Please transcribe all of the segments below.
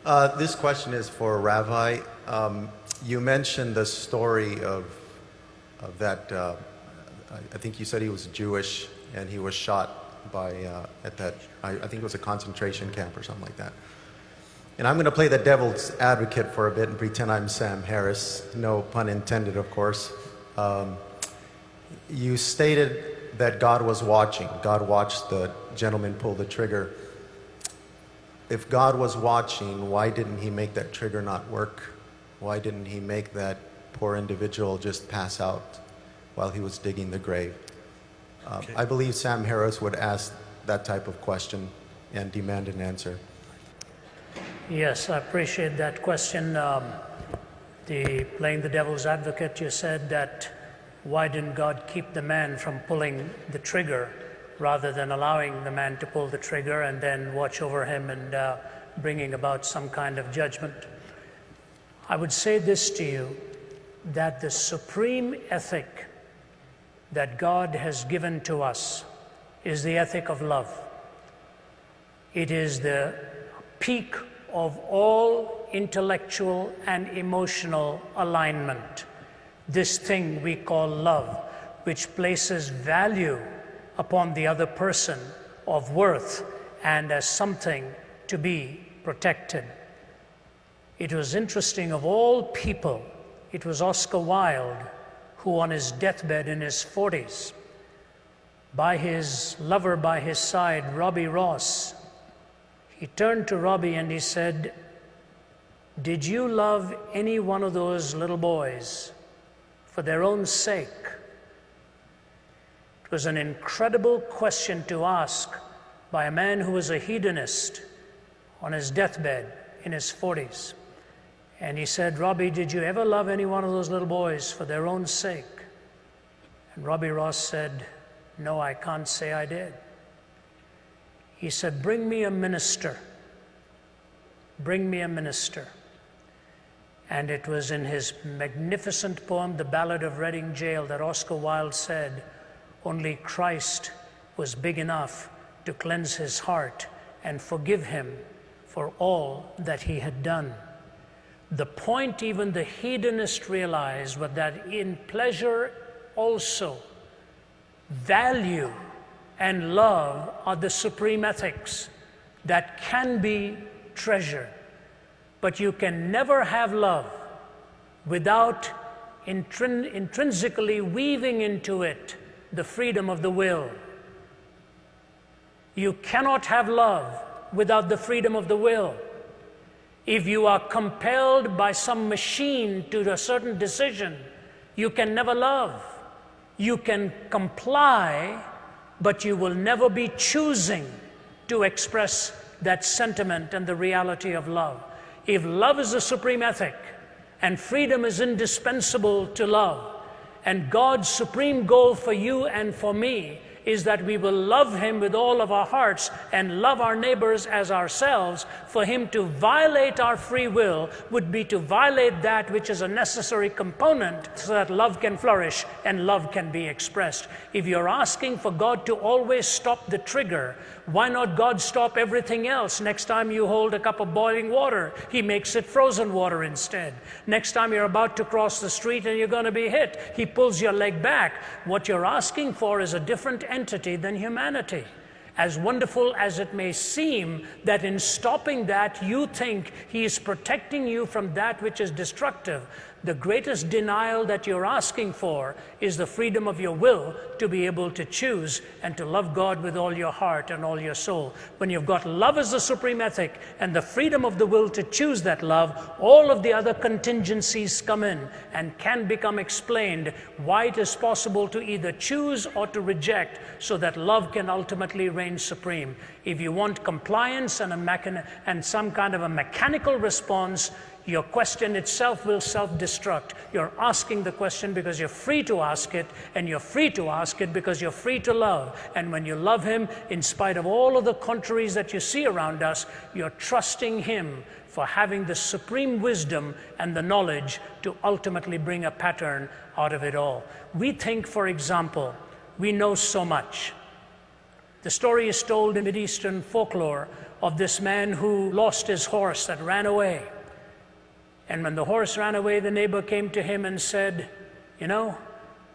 This question is for Rabbi. You mentioned the story of that. I think you said he was Jewish and he was shot by at that. I think it was a concentration camp or something like that. And I'm going to play the devil's advocate for a bit and pretend I'm Sam Harris. No pun intended, of course. You stated that God was watching. God watched the gentleman pull the trigger. If God was watching, why didn't he make that trigger not work? Why didn't he make that poor individual just pass out while he was digging the grave? I believe Sam Harris would ask that type of question and demand an answer. Yes, I appreciate that question. Playing the devil's advocate, you said that why didn't God keep the man from pulling the trigger rather than allowing the man to pull the trigger and then watch over him and bringing about some kind of judgment? I would say this to you, that the supreme ethic that God has given to us is the ethic of love. It is the peak of all intellectual and emotional alignment. This thing we call love, which places value upon the other person of worth and as something to be protected. It was interesting, of all people, it was Oscar Wilde who, on his deathbed in his 40s, by his lover by his side, Robbie Ross, he turned to Robbie and he said, "Did you love any one of those little boys for their own sake?" It was an incredible question to ask by a man who was a hedonist on his deathbed in his 40s. And he said, "Robbie, did you ever love any one of those little boys for their own sake?" And Robbie Ross said, "No, I can't say I did." He said, "Bring me a minister. Bring me a minister." And it was in his magnificent poem, The Ballad of Reading Gaol, that Oscar Wilde said, only Christ was big enough to cleanse his heart and forgive him for all that he had done. The point even the hedonist realized was that in pleasure also, value and love are the supreme ethics that can be treasured. But you can never have love without intrinsically weaving into it the freedom of the will. You cannot have love without the freedom of the will. If you are compelled by some machine to a certain decision, you can never love. You can comply, but you will never be choosing to express that sentiment and the reality of love. If love is the supreme ethic, and freedom is indispensable to love, and God's supreme goal for you and for me is that we will love Him with all of our hearts and love our neighbors as ourselves, for Him to violate our free will would be to violate that which is a necessary component so that love can flourish and love can be expressed. If you're asking for God to always stop the trigger, why not God stop everything else? Next time you hold a cup of boiling water, He makes it frozen water instead. Next time you're about to cross the street and you're going to be hit, He pulls your leg back. What you're asking for is a different entity than humanity. As wonderful as it may seem that in stopping that you think He is protecting you from that which is destructive, the greatest denial that you're asking for is the freedom of your will to be able to choose and to love God with all your heart and all your soul. When you've got love as the supreme ethic and the freedom of the will to choose that love, all of the other contingencies come in and can become explained why it is possible to either choose or to reject so that love can ultimately reign supreme. If you want compliance and some kind of a mechanical response, your question itself will self-destruct. You're asking the question because you're free to ask it, and you're free to ask it because you're free to love. And when you love Him, in spite of all of the contraries that you see around us, you're trusting Him for having the supreme wisdom and the knowledge to ultimately bring a pattern out of it all. We think, for example, we know so much. The story is told in Mideastern folklore of this man who lost his horse that ran away. And when the horse ran away, the neighbor came to him and said, you know,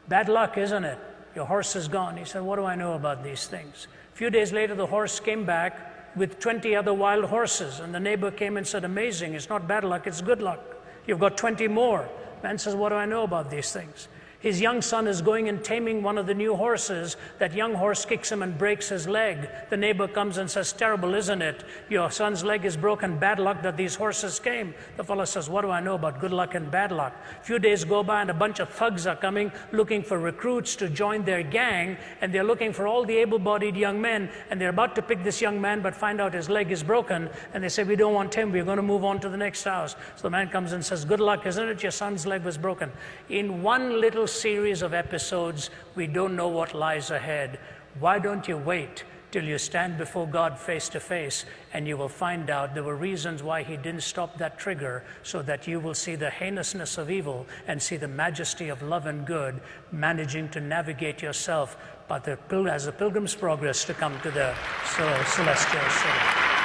bad luck, isn't it? Your horse is gone. He said, what do I know about these things? A few days later, the horse came back with 20 other wild horses. And the neighbor came and said, amazing, it's not bad luck, it's good luck. You've got 20 more. Man says, what do I know about these things? His young son is going and taming one of the new horses. That young horse kicks him and breaks his leg. The neighbor comes and says, terrible, isn't it? Your son's leg is broken. Bad luck that these horses came. The fellow says, what do I know about good luck and bad luck? A few days go by and a bunch of thugs are coming looking for recruits to join their gang. And they're looking for all the able-bodied young men. And they're about to pick this young man but find out his leg is broken. And they say, we don't want him. We're going to move on to the next house. So the man comes and says, good luck, isn't it? Your son's leg was broken. In one little series of episodes, we don't know what lies ahead. Why don't you wait till you stand before God face to face, and you will find out there were reasons why he didn't stop that trigger, so that you will see the heinousness of evil and see the majesty of love and good managing to navigate yourself as the pilgrim's progress to come to the celestial city.